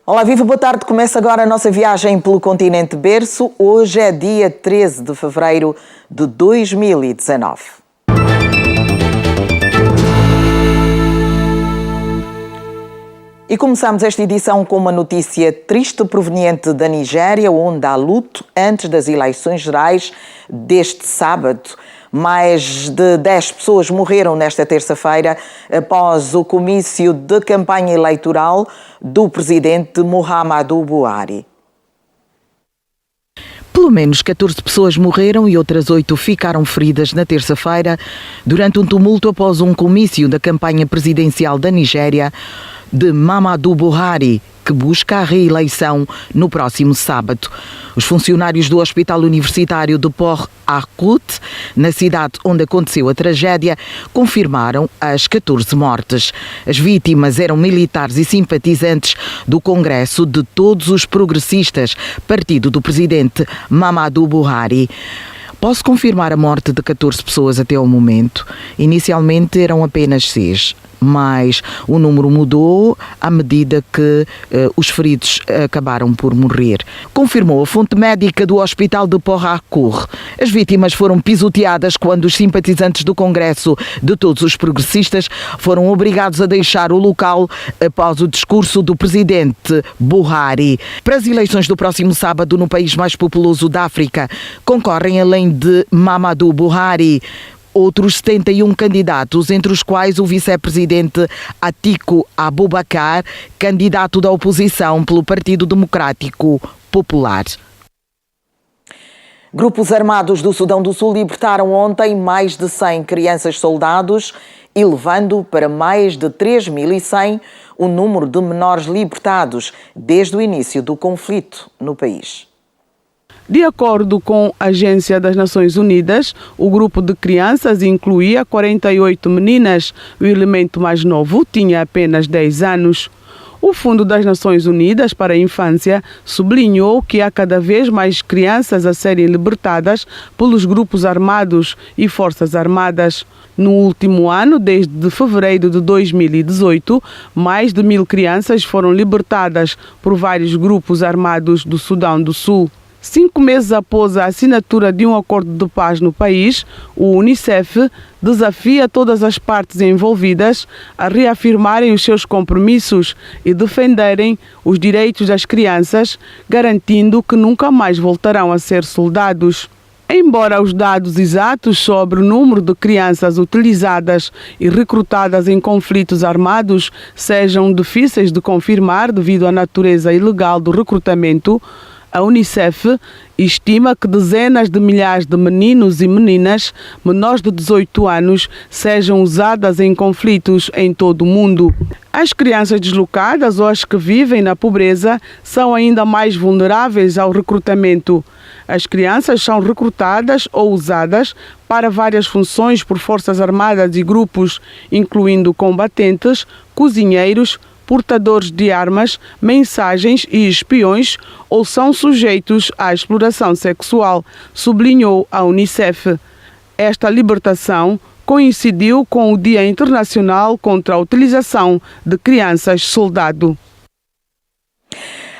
Olá, viva, boa tarde. Começa agora a nossa viagem pelo continente berço. Hoje é dia 13 de fevereiro de 2019. E começamos esta edição com uma notícia triste proveniente da Nigéria, onde há luto antes das eleições gerais deste sábado. Mais de 10 pessoas morreram nesta terça-feira após o comício de campanha eleitoral do presidente Muhammadu Buhari. Pelo menos 14 pessoas morreram e outras 8 ficaram feridas na terça-feira durante um tumulto após um comício da campanha presidencial da Nigéria de Muhammadu Buhari, que busca a reeleição no próximo sábado. Os funcionários do Hospital Universitário de Port Harcourt, na cidade onde aconteceu a tragédia, confirmaram as 14 mortes. As vítimas eram militares e simpatizantes do Congresso de Todos os Progressistas, partido do presidente Muhammadu Buhari. Posso confirmar a morte de 14 pessoas até ao momento. Inicialmente eram apenas 6. Mas o número mudou à medida que os feridos acabaram por morrer. Confirmou a fonte médica do Hospital de Port Harcourt. As vítimas foram pisoteadas quando os simpatizantes do Congresso de Todos os Progressistas foram obrigados a deixar o local após o discurso do presidente Buhari. Para as eleições do próximo sábado no país mais populoso da África, concorrem, além de Muhammadu Buhari, outros 71 candidatos, entre os quais o vice-presidente Atiku Abubakar, candidato da oposição pelo Partido Democrático Popular. Grupos armados do Sudão do Sul libertaram ontem mais de 100 crianças soldados, elevando para mais de 3.100 o número de menores libertados desde o início do conflito no país. De acordo com a Agência das Nações Unidas, o grupo de crianças incluía 48 meninas. O elemento mais novo tinha apenas 10 anos. O Fundo das Nações Unidas para a Infância sublinhou que há cada vez mais crianças a serem libertadas pelos grupos armados e forças armadas. No último ano, desde fevereiro de 2018, mais de 1.000 crianças foram libertadas por vários grupos armados do Sudão do Sul. 5 meses após a assinatura de um acordo de paz no país, o Unicef desafia todas as partes envolvidas a reafirmarem os seus compromissos e defenderem os direitos das crianças, garantindo que nunca mais voltarão a ser soldados. Embora os dados exatos sobre o número de crianças utilizadas e recrutadas em conflitos armados sejam difíceis de confirmar devido à natureza ilegal do recrutamento, a Unicef estima que dezenas de milhares de meninos e meninas menores de 18 anos sejam usadas em conflitos em todo o mundo. As crianças deslocadas ou as que vivem na pobreza são ainda mais vulneráveis ao recrutamento. As crianças são recrutadas ou usadas para várias funções por forças armadas e grupos, incluindo combatentes, cozinheiros, portadores de armas, mensagens e espiões, ou são sujeitos à exploração sexual, sublinhou a Unicef. Esta libertação coincidiu com o Dia Internacional contra a Utilização de Crianças-Soldado.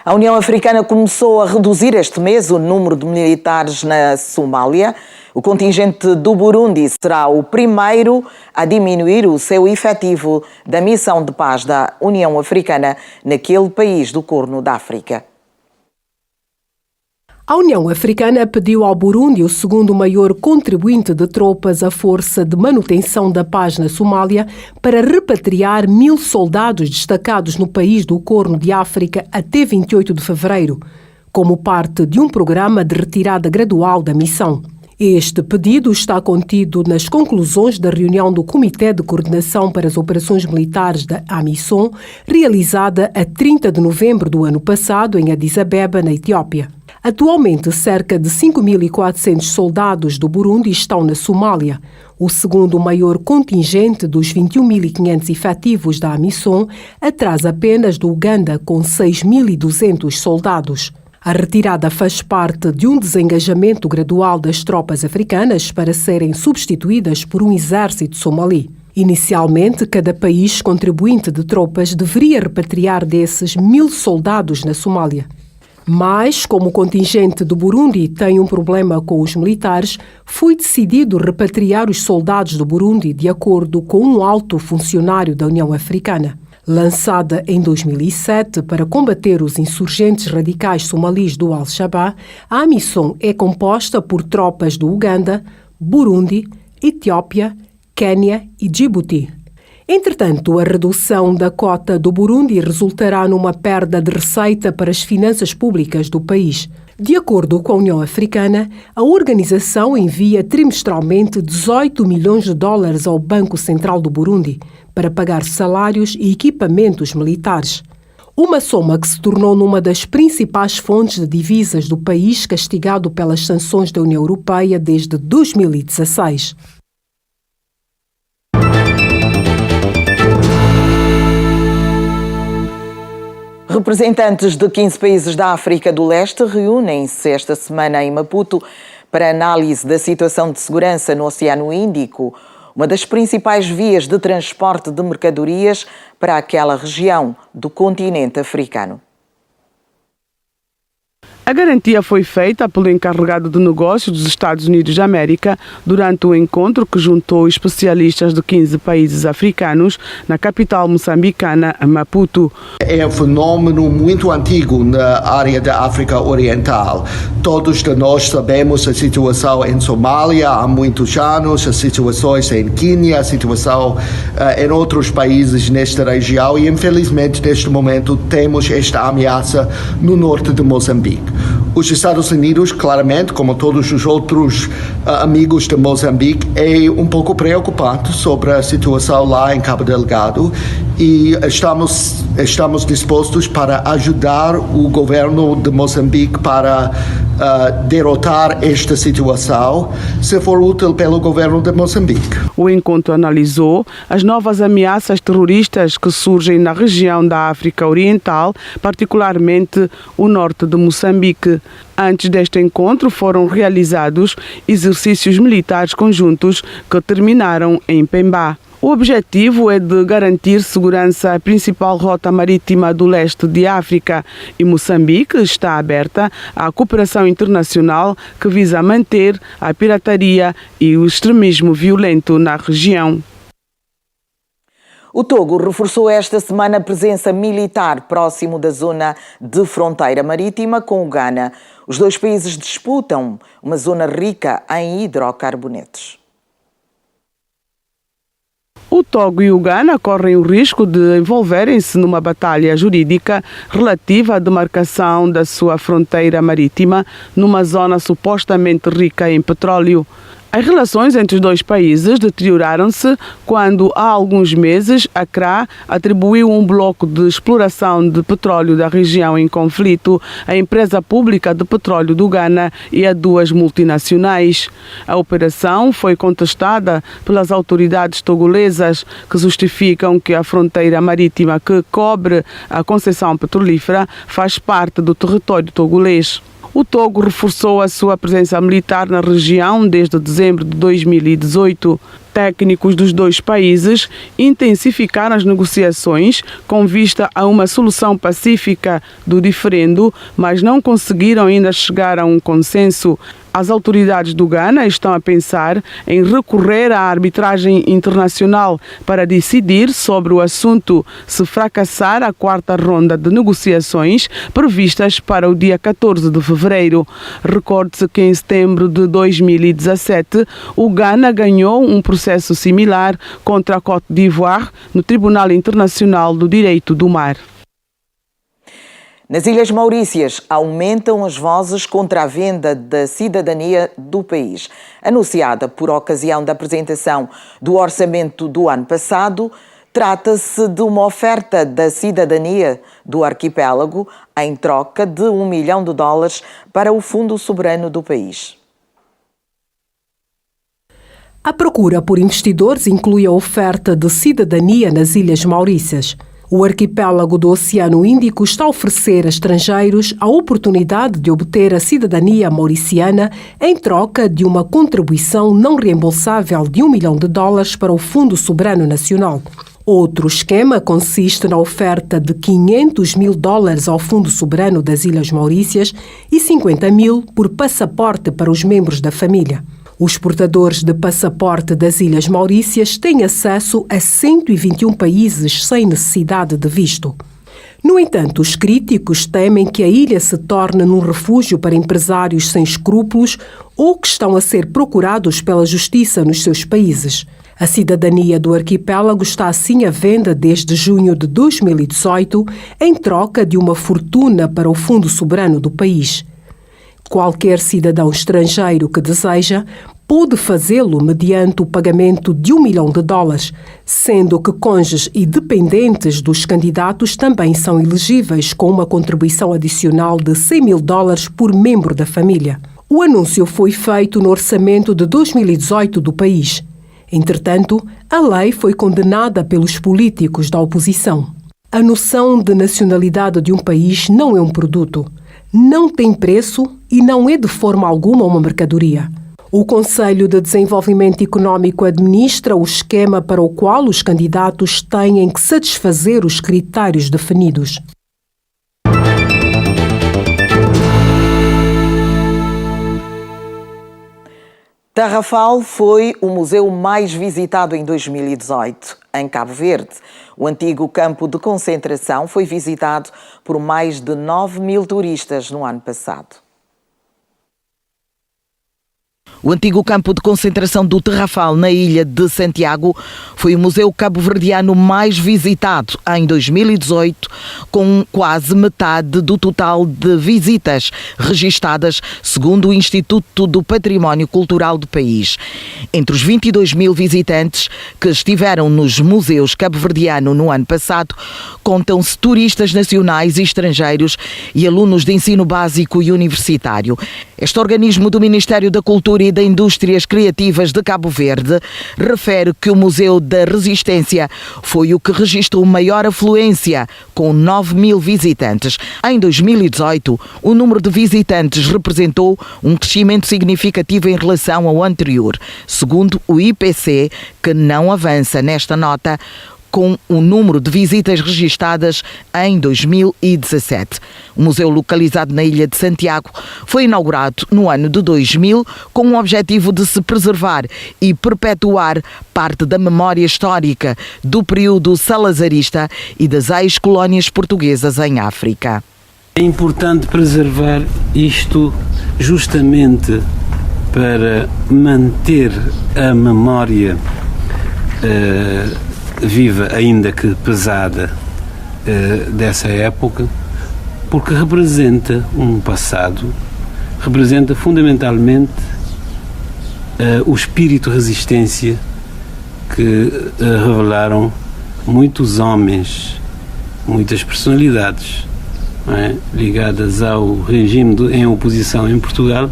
A União Africana começou a reduzir este mês o número de militares na Somália. O contingente do Burundi será o primeiro a diminuir o seu efetivo da missão de paz da União Africana naquele país do Corno da África. A União Africana pediu ao Burundi, o segundo maior contribuinte de tropas à Força de Manutenção da Paz na Somália, para repatriar 1.000 soldados destacados no país do Corno de África até 28 de fevereiro, como parte de um programa de retirada gradual da missão. Este pedido está contido nas conclusões da reunião do Comitê de Coordenação para as Operações Militares da AMISOM, realizada a 30 de novembro do ano passado em Addis Abeba, na Etiópia. Atualmente, cerca de 5.400 soldados do Burundi estão na Somália. O segundo maior contingente dos 21.500 efetivos da AMISOM, atrás apenas do Uganda, com 6.200 soldados. A retirada faz parte de um desengajamento gradual das tropas africanas para serem substituídas por um exército somali. Inicialmente, cada país contribuinte de tropas deveria repatriar desses 1.000 soldados na Somália. Mas, como o contingente do Burundi tem um problema com os militares, foi decidido repatriar os soldados do Burundi de acordo com um alto funcionário da União Africana. Lançada em 2007 para combater os insurgentes radicais somalis do Al-Shabaab, a missão é composta por tropas do Uganda, Burundi, Etiópia, Quênia e Djibouti. Entretanto, a redução da cota do Burundi resultará numa perda de receita para as finanças públicas do país. De acordo com a União Africana, a organização envia trimestralmente 18 milhões de dólares ao Banco Central do Burundi para pagar salários e equipamentos militares. Uma soma que se tornou numa das principais fontes de divisas do país castigado pelas sanções da União Europeia desde 2016. Representantes de 15 países da África do Leste reúnem-se esta semana em Maputo para análise da situação de segurança no Oceano Índico, uma das principais vias de transporte de mercadorias para aquela região do continente africano. A garantia foi feita pelo encarregado de negócios dos Estados Unidos da América durante o encontro que juntou especialistas de 15 países africanos na capital moçambicana, Maputo. É um fenômeno muito antigo na área da África Oriental. Todos de nós sabemos a situação em Somália há muitos anos, as situações em Quênia, a situação em outros países nesta região e, infelizmente, neste momento temos esta ameaça no norte de Moçambique. Os Estados Unidos, claramente, como todos os outros amigos de Moçambique, é um pouco preocupado sobre a situação lá em Cabo Delgado e estamos dispostos para ajudar o governo de Moçambique para derrotar esta situação, se for útil pelo governo de Moçambique. O encontro analisou as novas ameaças terroristas que surgem na região da África Oriental, particularmente o norte de Moçambique. Antes deste encontro foram realizados exercícios militares conjuntos que terminaram em Pemba. O objetivo é de garantir segurança à principal rota marítima do leste de África e Moçambique está aberta à cooperação internacional que visa manter a pirataria e o extremismo violento na região. O Togo reforçou esta semana a presença militar próximo da zona de fronteira marítima com o Ghana. Os dois países disputam uma zona rica em hidrocarbonetos. O Togo e o Ghana correm o risco de envolverem-se numa batalha jurídica relativa à demarcação da sua fronteira marítima numa zona supostamente rica em petróleo. As relações entre os dois países deterioraram-se quando, há alguns meses, Accra atribuiu um bloco de exploração de petróleo da região em conflito à empresa pública de petróleo do Ghana e a duas multinacionais. A operação foi contestada pelas autoridades togolesas, que justificam que a fronteira marítima que cobre a concessão petrolífera faz parte do território togolês. O Togo reforçou a sua presença militar na região desde dezembro de 2018. Técnicos dos dois países intensificaram as negociações com vista a uma solução pacífica do diferendo, mas não conseguiram ainda chegar a um consenso. As autoridades do Ghana estão a pensar em recorrer à arbitragem internacional para decidir sobre o assunto, se fracassar a quarta ronda de negociações previstas para o dia 14 de fevereiro. Recorde-se que em setembro de 2017 o Ghana ganhou um processo similar contra a Côte d'Ivoire no Tribunal Internacional do Direito do Mar. Nas Ilhas Maurícias, aumentam as vozes contra a venda da cidadania do país. Anunciada por ocasião da apresentação do orçamento do ano passado, trata-se de uma oferta da cidadania do arquipélago em troca de $1 milhão para o Fundo Soberano do país. A procura por investidores inclui a oferta de cidadania nas Ilhas Maurícias. O arquipélago do Oceano Índico está a oferecer a estrangeiros a oportunidade de obter a cidadania mauriciana em troca de uma contribuição não reembolsável de $1 milhão para o Fundo Soberano Nacional. Outro esquema consiste na oferta de $500 mil ao Fundo Soberano das Ilhas Maurícias e 50 mil por passaporte para os membros da família. Os portadores de passaporte das Ilhas Maurícias têm acesso a 121 países sem necessidade de visto. No entanto, os críticos temem que a ilha se torne num refúgio para empresários sem escrúpulos ou que estão a ser procurados pela justiça nos seus países. A cidadania do arquipélago está assim à venda desde junho de 2018 em troca de uma fortuna para o Fundo Soberano do país. Qualquer cidadão estrangeiro que deseja pode fazê-lo mediante o pagamento de $1 milhão, sendo que cônjuges e dependentes dos candidatos também são elegíveis com uma contribuição adicional de $100 mil por membro da família. O anúncio foi feito no orçamento de 2018 do país. Entretanto, a lei foi condenada pelos políticos da oposição. A noção de nacionalidade de um país não é um produto, não tem preço e não é de forma alguma uma mercadoria. O Conselho de Desenvolvimento Económico administra o esquema para o qual os candidatos têm que satisfazer os critérios definidos. Tarrafal foi o museu mais visitado em 2018, em Cabo Verde. O antigo campo de concentração foi visitado por mais de 9 mil turistas no ano passado. O antigo campo de concentração do Tarrafal, na ilha de Santiago, foi o museu cabo-verdiano mais visitado em 2018, com quase metade do total de visitas registadas, segundo o Instituto do Património Cultural do país. Entre os 22 mil visitantes que estiveram nos museus cabo-verdiano no ano passado, contam-se turistas nacionais e estrangeiros e alunos de ensino básico e universitário. Este organismo do Ministério da Cultura e da Indústrias Criativas de Cabo Verde refere que o Museu da Resistência foi o que registrou maior afluência, com 9 mil visitantes. Em 2018, o número de visitantes representou um crescimento significativo em relação ao anterior, segundo o IPC, que não avança nesta nota, com o número de visitas registadas em 2017. O museu, localizado na ilha de Santiago, foi inaugurado no ano de 2000 com o objetivo de se preservar e perpetuar parte da memória histórica do período salazarista e das ex-colónias portuguesas em África. É importante preservar isto justamente para manter a memória viva, ainda que pesada, dessa época, porque representa um passado, representa fundamentalmente o espírito de resistência que revelaram muitos homens, muitas personalidades, não é? Ligadas ao regime em oposição em Portugal,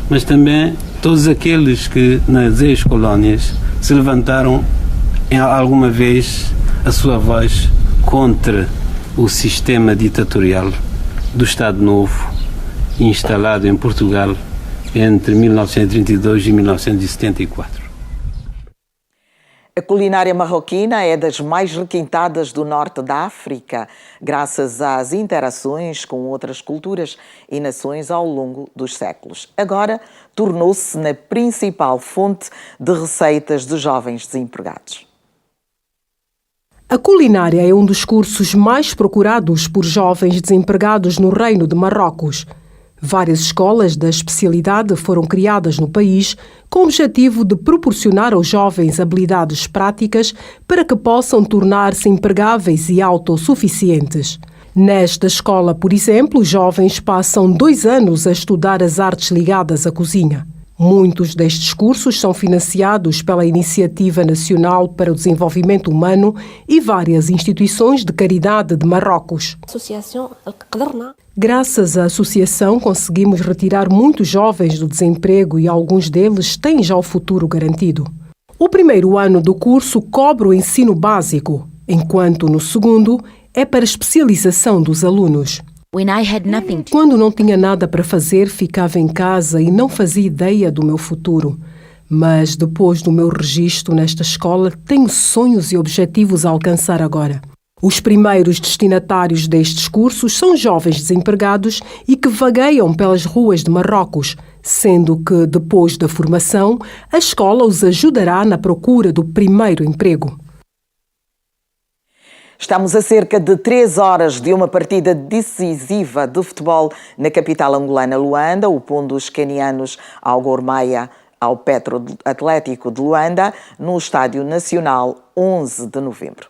mas também todos aqueles que nas ex-colónias se levantaram alguma vez a sua voz contra o sistema ditatorial do Estado Novo instalado em Portugal entre 1932 e 1974. A culinária marroquina é das mais requintadas do norte da África, graças às interações com outras culturas e nações ao longo dos séculos. Agora tornou-se na principal fonte de receitas de jovens desempregados. A culinária é um dos cursos mais procurados por jovens desempregados no Reino de Marrocos. Várias escolas da especialidade foram criadas no país com o objetivo de proporcionar aos jovens habilidades práticas para que possam tornar-se empregáveis e autossuficientes. Nesta escola, por exemplo, os jovens passam 2 anos a estudar as artes ligadas à cozinha. Muitos destes cursos são financiados pela Iniciativa Nacional para o Desenvolvimento Humano e várias instituições de caridade de Marrocos. Graças à associação, conseguimos retirar muitos jovens do desemprego e alguns deles têm já o futuro garantido. O primeiro ano do curso cobre o ensino básico, enquanto no segundo é para a especialização dos alunos. Quando não tinha nada para fazer, ficava em casa e não fazia ideia do meu futuro. Mas depois do meu registro nesta escola, tenho sonhos e objetivos a alcançar agora. Os primeiros destinatários destes cursos são jovens desempregados e que vagueiam pelas ruas de Marrocos, sendo que, depois da formação, a escola os ajudará na procura do primeiro emprego. Estamos a cerca de 3 horas de uma partida decisiva de futebol na capital angolana, Luanda, opondo os quenianos ao Gor Mahia ao Petro Atlético de Luanda, no Estádio Nacional, 11 de novembro.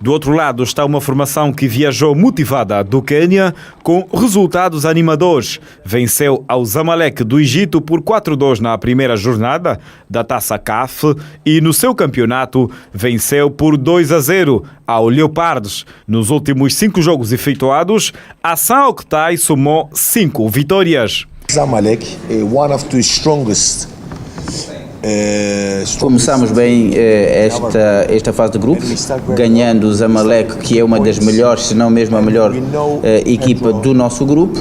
Do outro lado está uma formação que viajou motivada do Quênia com resultados animadores. Venceu ao Zamalek do Egito por 4-2 na primeira jornada da Taça CAF e no seu campeonato venceu por 2-0 ao Leopards. Nos últimos 5 jogos efetuados, a São Octai somou 5 vitórias. Zamalek é one of the strongest. Começamos bem esta fase de grupos, ganhando o Zamalek, que é uma das melhores, se não mesmo a melhor equipa do nosso grupo.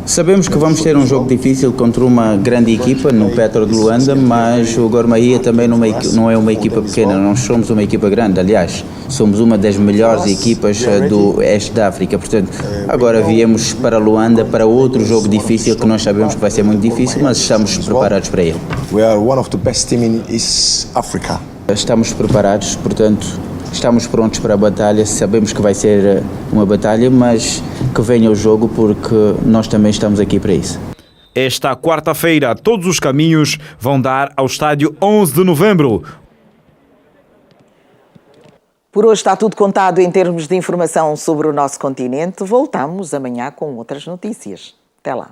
Sabemos que vamos ter um jogo difícil contra uma grande equipa no Petro de Luanda, mas o Gor Mahia também não é uma equipa pequena, nós somos uma equipa grande, aliás, somos uma das melhores equipas do Oeste da África, portanto, agora viemos para Luanda para outro jogo difícil que nós sabemos que vai ser muito difícil, mas estamos preparados para ele. We are one of the best team in East Africa. Estamos preparados, portanto, estamos prontos para a batalha, sabemos que vai ser uma batalha, mas que venha o jogo porque nós também estamos aqui para isso. Esta quarta-feira, todos os caminhos vão dar ao estádio 11 de novembro. Por hoje está tudo contado em termos de informação sobre o nosso continente. Voltamos amanhã com outras notícias. Até lá.